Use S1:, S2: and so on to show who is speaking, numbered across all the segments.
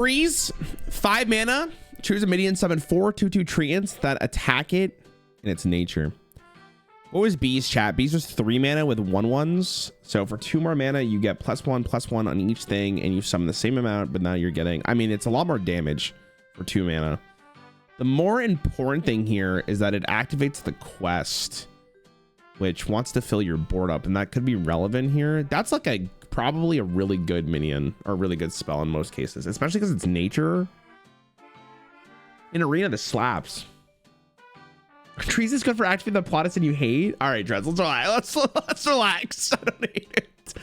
S1: Freeze, 5 mana. Choose a minion, summon 4 2/2 treants that attack it in its nature. What was Bees, chat? Bees was 3 mana with 1/1s. So for 2 more mana, you get +1/+1 on each thing, and you summon the same amount, but now you're getting, I mean, it's a lot more damage for 2 mana. The more important thing here is that it activates the quest, which wants to fill your board up, and that could be relevant here. That's like probably a really good minion, or a really good spell in most cases, especially because it's nature. In Arena, this slaps. Trees is good for activating the Plotus and you hate. All right, Dreads, let's relax. Let's relax. I don't hate it.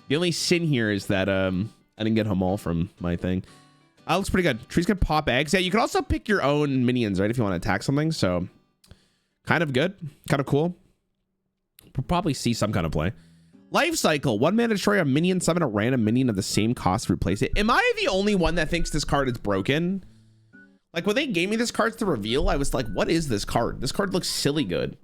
S1: The only sin here is that I didn't get Hamal from my thing. Looks pretty good. Trees can pop eggs. Yeah, you can also pick your own minions, right, if you want to attack something. So kind of good, kind of cool. We'll probably see some kind of play. Life cycle. 1 mana, destroy a minion, summon a random minion of the same cost to replace it. Am I the only one that thinks this card is broken? Like, when they gave me this card to reveal, I was like, what is this card? This card looks silly good.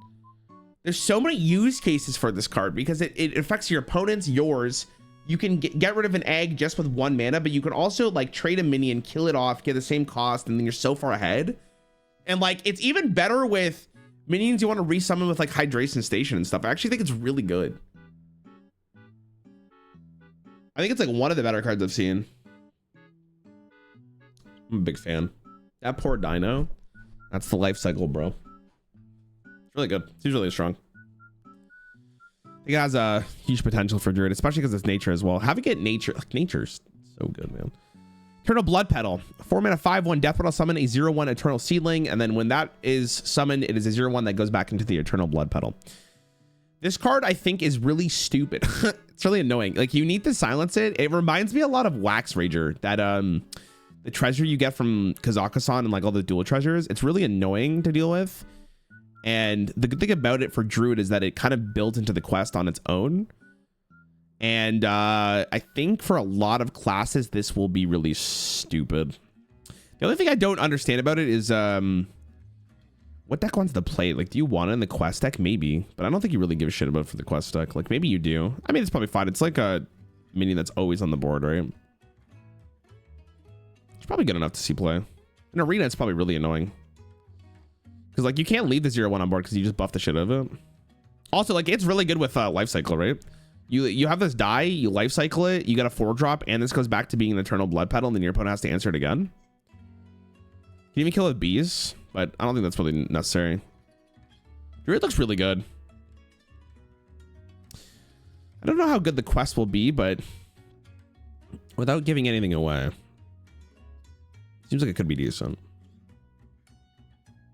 S1: There's so many use cases for this card because it affects your opponents, yours. You can get rid of an egg just with 1 mana, but you can also like trade a minion, kill it off, get the same cost, and then you're so far ahead. And like, it's even better with minions you want to resummon with like Hydration Station and stuff. I actually think it's really good. I think it's like one of the better cards I've seen. I'm a big fan. That poor dino. That's the life cycle, bro. It's really good. He's really strong. I think it has a huge potential for Druid, especially because it's nature as well. Having it nature, like nature's so good, man. Eternal Bloodpetal. 4 mana, 5/1 death rattle, summon a 0/1 Eternal Seedling, and then when that is summoned, it is a 0/1 that goes back into the Eternal Bloodpetal. This card, I think, is really stupid. It's really annoying. Like, you need to silence it. It reminds me a lot of Wax Rager. That the treasure you get from Kazakhstan and like all the dual treasures. It's really annoying to deal with. And the good thing about it for Druid is that it kind of builds into the quest on its own. And I think for a lot of classes, this will be really stupid. The only thing I don't understand about it is what deck wants to play? Like, do you want it in the quest deck? Maybe, but I don't think you really give a shit about it for the quest deck. Like, maybe you do. I mean, it's probably fine. It's like a minion that's always on the board, right? Probably good enough to see play. In Arena, it's probably really annoying because like you can't leave the 0/1 on board because you just buff the shit out of it. Also, like, it's really good with life cycle, right? You have this die, you life cycle it, you get a 4-drop, and this goes back to being an Eternal Bloodpetal, and then your opponent has to answer it again. You can even kill it with bees, but I don't think that's really necessary. Druid looks really good. I don't know how good the quest will be, but without giving anything away, seems like it could be decent.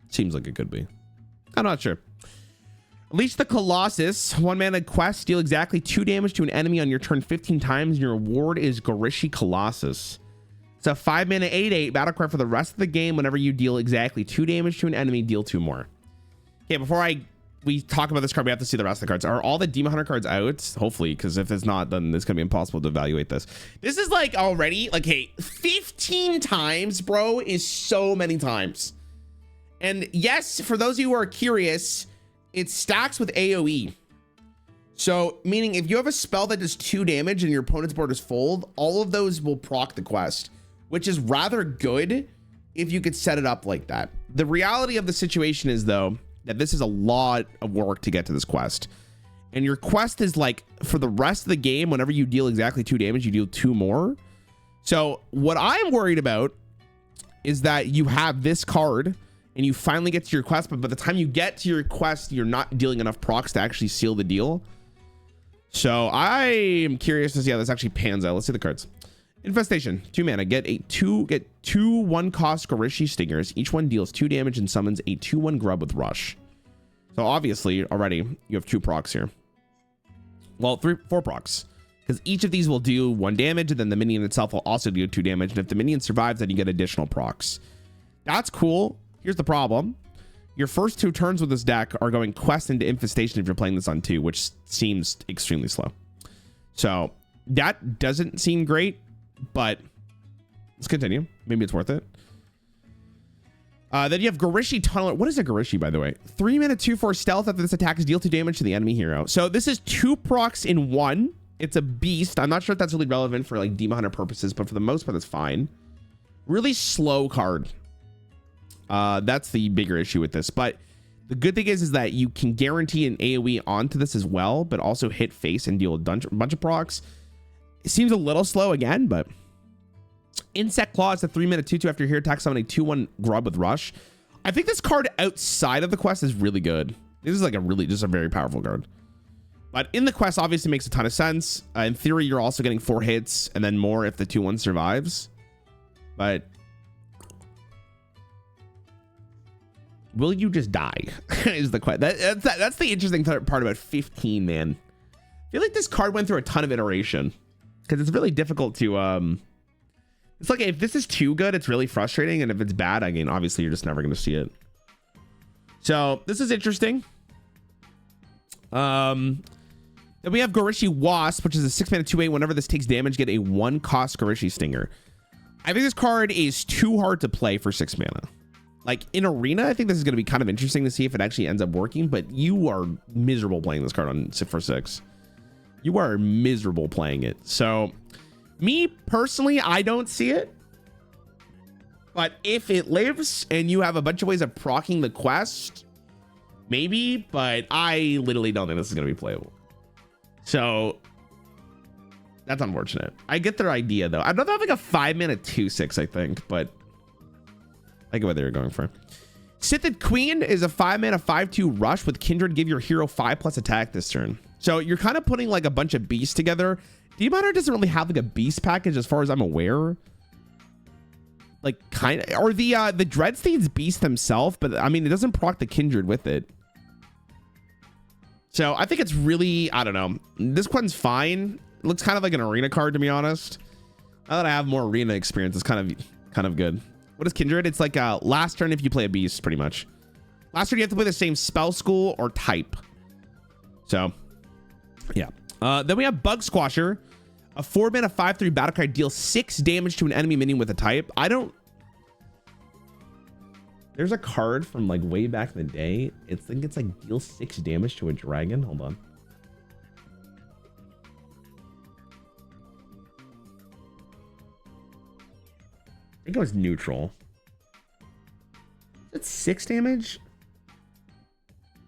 S1: Seems like it could be. I'm not sure. Unleash the Colossus. 1 mana quest. Deal exactly 2 damage to an enemy on your turn 15 times. And your reward is Gorishi Colossus. It's a 5 mana 8/8 battle cry for the rest of the game. Whenever you deal exactly 2 damage to an enemy, deal 2 more. Okay, before we talk about this card, we have to see the rest of the cards. Are all the Demon Hunter cards out? Hopefully, because if it's not, then it's gonna be impossible to evaluate this. This is like already like, hey, 15 times, bro, is so many times. And yes, for those of you who are curious, it stacks with AoE. So meaning if you have a spell that does 2 damage and your opponent's board is full, all of those will proc the quest, which is rather good if you could set it up like that. The reality of the situation is, though, that this is a lot of work to get to this quest. And your quest is like, for the rest of the game, whenever you deal exactly 2 damage, you deal 2 more. So what I'm worried about is that you have this card and you finally get to your quest, but by the time you get to your quest, you're not dealing enough procs to actually seal the deal. So I am curious to see how this actually pans out. Let's see the cards. Infestation, 2 mana. Get 2 1-cost Gorishi Stingers. Each one deals 2 damage and summons a 2/1 grub with Rush. So obviously already you have 2 procs here. Well, 4 procs, because each of these will do 1 damage, and then the minion itself will also do 2 damage. And if the minion survives, then you get additional procs. That's cool. Here's the problem. Your first 2 turns with this deck are going quest into infestation if you're playing this on 2, which seems extremely slow. So that doesn't seem great. But let's continue. Maybe it's worth it. Then you have Gorishi Tunneler. What is a Gorishi, by the way? 3 mana 2/4 stealth. After this attack is deal 2 damage to the enemy hero. So this is 2 procs in 1. It's a beast. I'm not sure if that's really relevant for like Demon Hunter purposes, but for the most part, it's fine. Really slow card. That's the bigger issue with this. But the good thing is that you can guarantee an AoE onto this as well, but also hit face and deal a bunch of procs. It seems a little slow again, but Insect Claw is a 3-mana 2/2 after your hero attack summoning 2/1 Grub with Rush. I think this card outside of the quest is really good. This is like just a very powerful card. But in the quest, obviously makes a ton of sense. In theory, you're also getting 4 hits and then more if the 2/1 survives. But will you just die? Is the question. That's the interesting part about 15, man. I feel like this card went through a ton of iteration because it's really difficult to it's like if this is too good, it's really frustrating, and if it's bad, again, obviously you're just never going to see it. So this is interesting. Then we have Gorishi Wasp, which is a 6-mana 2/8. Whenever this takes damage, get a 1-cost Gorishi Stinger. I think this card is too hard to play for 6 mana. Like in Arena, I think this is going to be kind of interesting to see if it actually ends up working, but you are miserable playing this card for 6. You are miserable playing it. So me personally, I don't see it. But if it lives and you have a bunch of ways of proccing the quest, maybe, but I literally don't think this is going to be playable. So that's unfortunate. I get their idea though. I'd rather have like a 5-mana 2/6, I think, but I get what they were going for. Silithid Queen is a 5-mana 5/2 rush with Kindred. Give your hero 5+ attack this turn. So you're kind of putting like a bunch of beasts together. Demon Hunter doesn't really have like a beast package as far as I'm aware. Like kind of, or the Dreadsteed's beast themselves, but I mean it doesn't proc the Kindred with it. So I think it's really, I don't know. This one's fine. It looks kind of like an arena card, to be honest. Now that I have more arena experience, it's kind of good. What is Kindred? It's like last turn if you play a beast, pretty much. Last turn you have to play the same spell school or type. So yeah. Then we have Bugsquasher, a 4-mana 5/3 battle cry, deals 6 damage to an enemy minion with a type. There's a card from like way back in the day. I think it's like deal 6 damage to a dragon. Hold on. I think it was neutral. Is it 6 damage?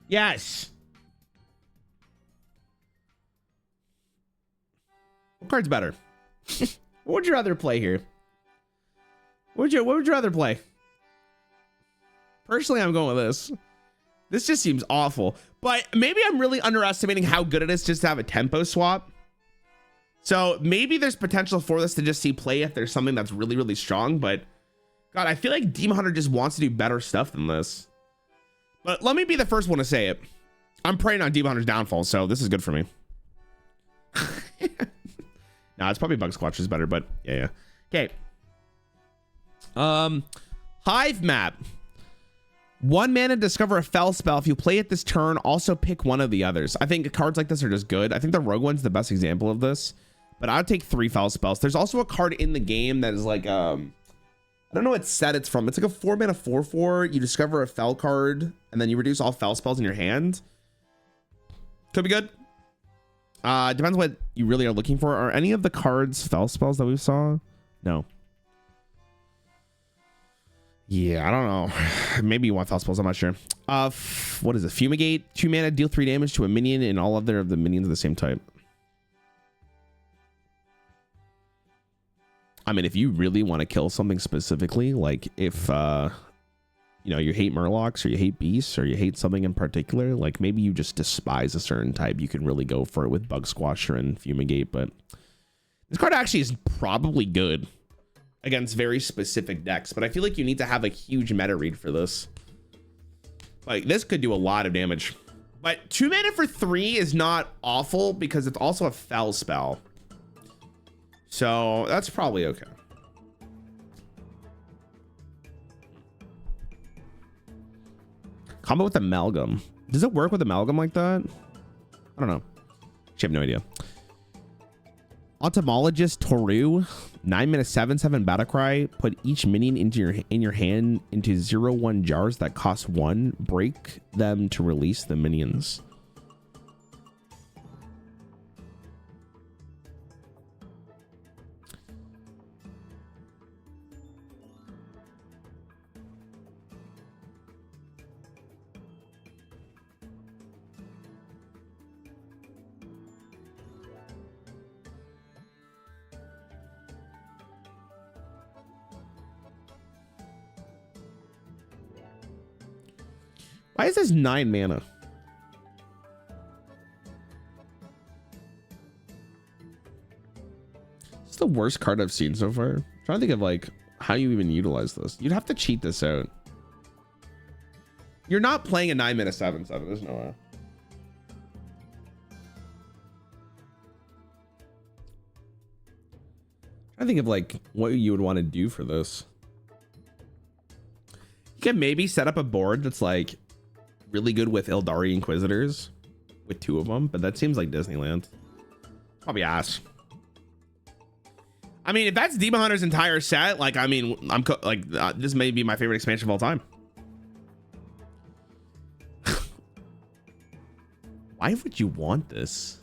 S1: Yes. What card's better? What would you rather play here? What would you rather play? Personally, I'm going with this. This just seems awful. But maybe I'm really underestimating how good it is just to have a tempo swap. So maybe there's potential for this to just see play if there's something that's really, really strong. But God, I feel like Demon Hunter just wants to do better stuff than this. But let me be the first one to say it. I'm praying on Demon Hunter's downfall, so this is good for me. Nah, it's probably Bugsquash is better, but yeah. Okay. Hive Map. 1 mana, discover a fell spell. If you play it this turn, also pick one of the others. I think cards like this are just good. I think the Rogue One's the best example of this, but I'd take 3 fell spells. There's also a card in the game that is like, I don't know what set it's from. It's like a 4-mana 4/4. You discover a fell card, and then you reduce all fell spells in your hand. Could be good. Depends what you really are looking for. Are any of the cards fell spells that we saw? No. Yeah, I don't know. Maybe you want fell spells. I'm not sure. What is it? Fumigate. 2 mana, deal 3 damage to a minion and all other of the minions of the same type. I mean, if you really want to kill something specifically, like if you know, you hate Murlocs or you hate beasts or you hate something in particular, like maybe you just despise a certain type, you can really go for it with Bugsquasher and Fumigate. But this card actually is probably good against very specific decks, but I feel like you need to have a huge meta read for this. Like this could do a lot of damage, but 2 mana for 3 is not awful because it's also a fell spell, so that's probably okay. Combo with Amalgam. Does it work with Amalgam like that? I don't know. I have no idea. Entomologist Toru. 9 mana 7/7 battle cry. Put each minion in your hand into 0/1 jars that cost 1. Break them to release the minions. Why is this 9 mana? This is the worst card I've seen so far. I'm trying to think of like how you even utilize this. You'd have to cheat this out. You're not playing a 9 mana 7/7. There's no way. I think of like what you would want to do for this. You can maybe set up a board that's like really good with Eldari Inquisitors with 2 of them, but that seems like Disneyland. Probably ass. I mean, if that's Demon Hunter's entire set, like, I mean, this may be my favorite expansion of all time. Why would you want this?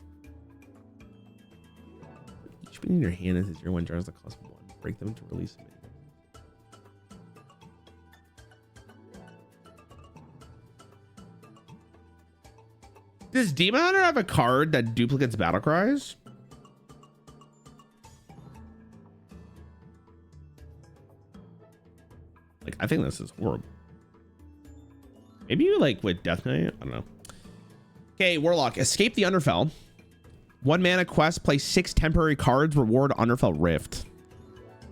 S1: Each in your hand is your 1 jars that cost 1. Break them to release them. Does Demon Hunter have a card that duplicates battle cries? Like, I think this is horrible. Maybe you like with Death Knight? I don't know. Okay, Warlock. Escape the Underfell. 1 mana quest. Play 6 temporary cards. Reward Underfell Rift.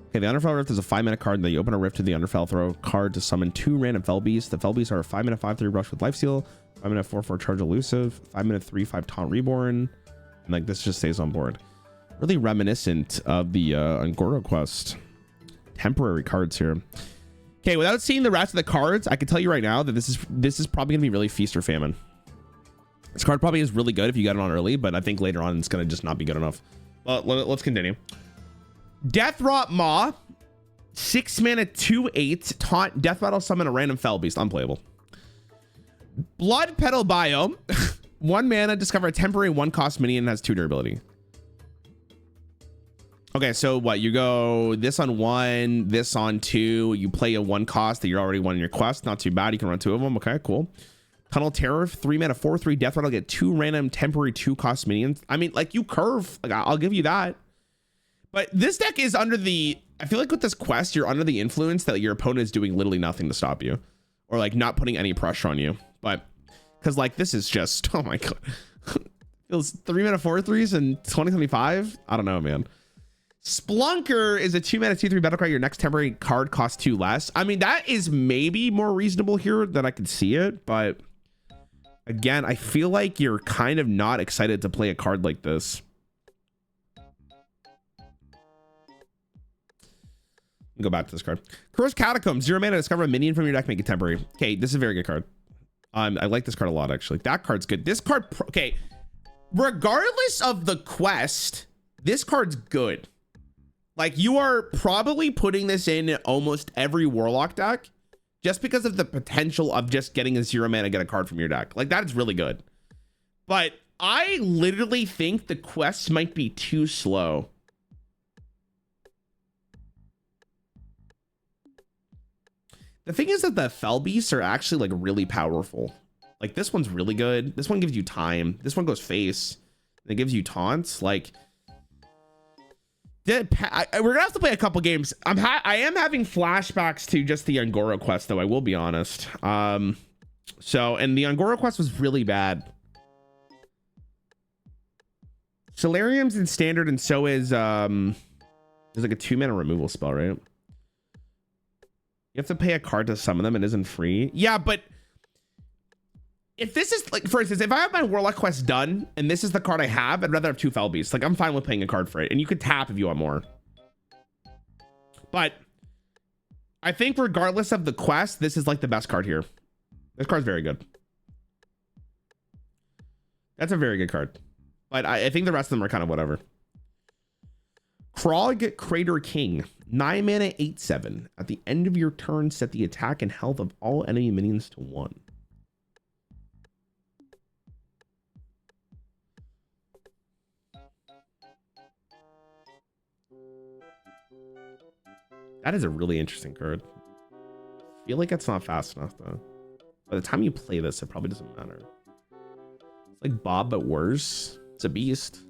S1: Okay, the Underfell Rift is a 5 mana card. And then you open a rift to the Underfell. Throw a card to summon 2 random Fell Beasts. The Fell Beasts are a 5 mana 5/3 rush with Lifesteal. 5 mana 4/4 charge elusive. 5 mana 3/5 taunt reborn. And like this just stays on board. Really reminiscent of the Angora quest. Temporary cards here. Okay, without seeing the rest of the cards, I can tell you right now that this is probably gonna be really feast or famine. This card probably is really good if you got it on early, but I think later on it's gonna just not be good enough. But let's continue. Deathrot Maw, 6 mana 2/8 taunt death battle summon a random Fell Beast, unplayable. Bloodpetal Biome, 1 mana discover a temporary 1 cost minion and has 2 durability. Okay, so what, you go this on 1, this on 2, you play a 1 cost that you're already won in your quest. Not too bad. You can run 2 of them. Okay, cool. Tunnel Terror, 3 mana 4/3 death rattle, get 2 random temporary 2 cost minions. I mean, like, you curve. Like, I'll give you that. But this deck is under the, I feel like with this quest, you're under the influence that your opponent is doing literally nothing to stop you, or like not putting any pressure on you. But because like this is just, oh my god, feels 3 mana 4/3s in 2025. I don't know, man. Splunker is a 2 mana 2/3 battle cry. Your next temporary card costs 2 less. I mean, that is maybe more reasonable here than I could see it, but again, I feel like you're kind of not excited to play a card like this. Go back to this card. Curse Catacombs, 0 mana, discover a minion from your deck, make it temporary. Okay, this is a very good card. I like this card a lot, actually. That card's good. This card, okay, regardless of the quest, this card's good. Like, you are probably putting this in almost every Warlock deck just because of the potential of just getting a 0 mana, get a card from your deck. Like, that is really good. But I literally think the quests might be too slow. The thing is that the Fell Beasts are actually like really powerful. Like, this one's really good. This one gives you time. This one goes face. It gives you taunts. Like, we're gonna have to play a couple games. I am having flashbacks to just the Angora quest, though. I will be honest. And the Angora quest was really bad. Solarium's in standard, and so is there's like a 2 mana removal spell, right? You have to pay a card to summon them. It isn't free. Yeah, but if this is like, for instance, if I have my Warlock quest done and this is the card I have, I'd rather have 2 Fell Beasts. Like, I'm fine with paying a card for it, and you could tap if you want more. But I think regardless of the quest, this is like the best card here. This card's very good. That's a very good card. But I think the rest of them are kind of whatever. Crag Crater King, 9 mana 8/7. At the end of your turn, set the attack and health of all enemy minions to 1. That is a really interesting card. I feel like it's not fast enough though. By the time you play this, it probably doesn't matter. It's like Bob, but worse. It's a beast.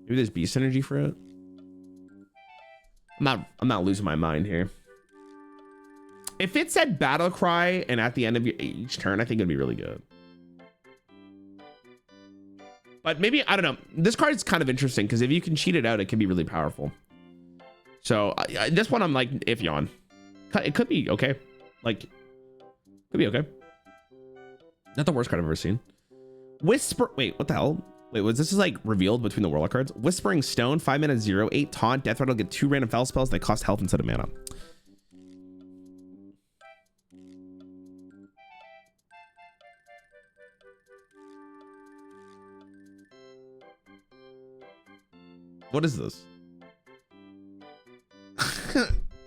S1: Maybe there's beast energy for it. I'm not losing my mind here. If it said battle cry and at the end of each turn, I think it'd be really good. But maybe, I don't know. This card is kind of interesting because if you can cheat it out, it can be really powerful. So this one I'm like iffy on. It could be okay. Like, could be okay. Not the worst card I've ever seen. Whisper. Wait, what the hell? Wait, was this like revealed between the Warlock cards? Whispering Stone, 5 mana, 0/8 taunt. Death Rattle, get 2 random fell spells. They cost health instead of mana. What is this?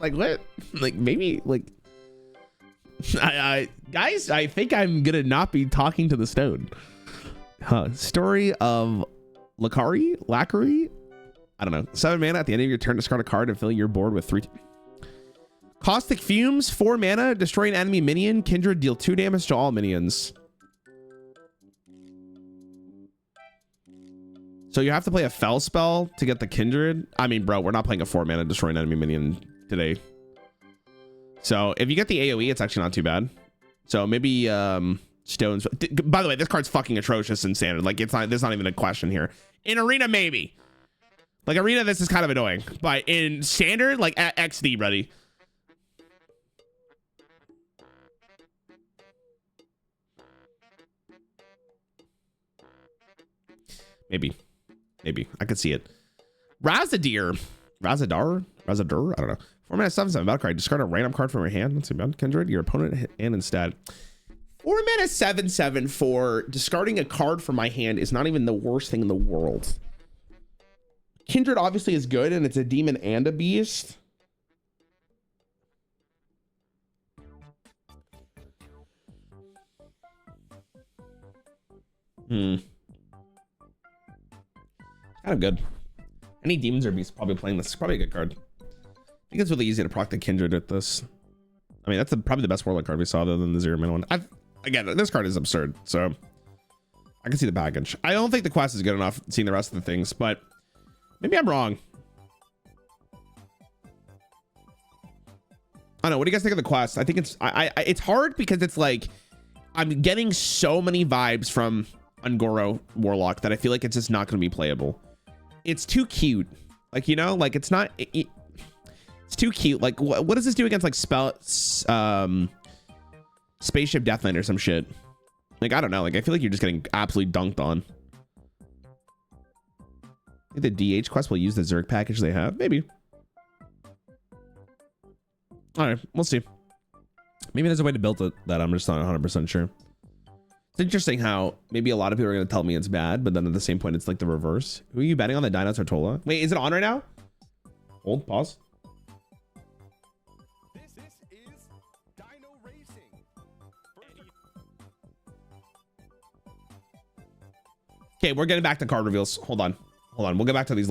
S1: Like what? Like maybe like guys, I think I'm gonna not be talking to the stone. Story of Lacari? I don't know. 7 mana at the end of your turn, discard a card and fill your board with 3. Caustic Fumes, 4 mana, destroy an enemy minion. Kindred, deal 2 damage to all minions. So you have to play a fell spell to get the Kindred. I mean, bro, we're not playing a 4 mana destroy an enemy minion today. So if you get the AoE, it's actually not too bad. So maybe Stones. By the way, this card's fucking atrocious in standard. Like, there's not even a question here. In arena, maybe. Like arena, this is kind of annoying. But in standard, like XD, buddy. Maybe I could see it. Razadar, I don't know. 4 mana 7/7 battle card. Discard a random card from your hand. That's about Kindred. Your opponent hit and instead. 4 mana 7/7 for discarding a card from my hand is not even the worst thing in the world. Kindred obviously is good, and it's a demon and a beast. Kind of good. Any demons or beasts probably playing this. It's probably a good card. I think it's really easy to proc the Kindred with this. I mean, that's probably the best Warlock card we saw other than the 0 mana one. Again, this card is absurd, so I can see the package. I don't think the quest is good enough seeing the rest of the things, but maybe I'm wrong. I don't know. What do you guys think of the quest? I think it's hard because it's like I'm getting so many vibes from Ungoro Warlock that I feel like it's just not going to be playable. It's too cute. Like, you know, like it's not, it's too cute. Like what does this do against like Spaceship Deathland or some shit? Like, I don't know. Like, I feel like you're just getting absolutely dunked on. I think the DH quest will use the Zerg package they have. Maybe. All right, we'll see. Maybe there's a way to build it that I'm just not 100% sure. It's interesting how maybe a lot of people are going to tell me it's bad, but then at the same point, it's like the reverse. Who are you betting on, the Dino Tortola? Wait, is it on right now? Hold, pause.
S2: This is Dino Racing.
S1: Okay, we're getting back to card reveals. Hold on. We'll get back to these.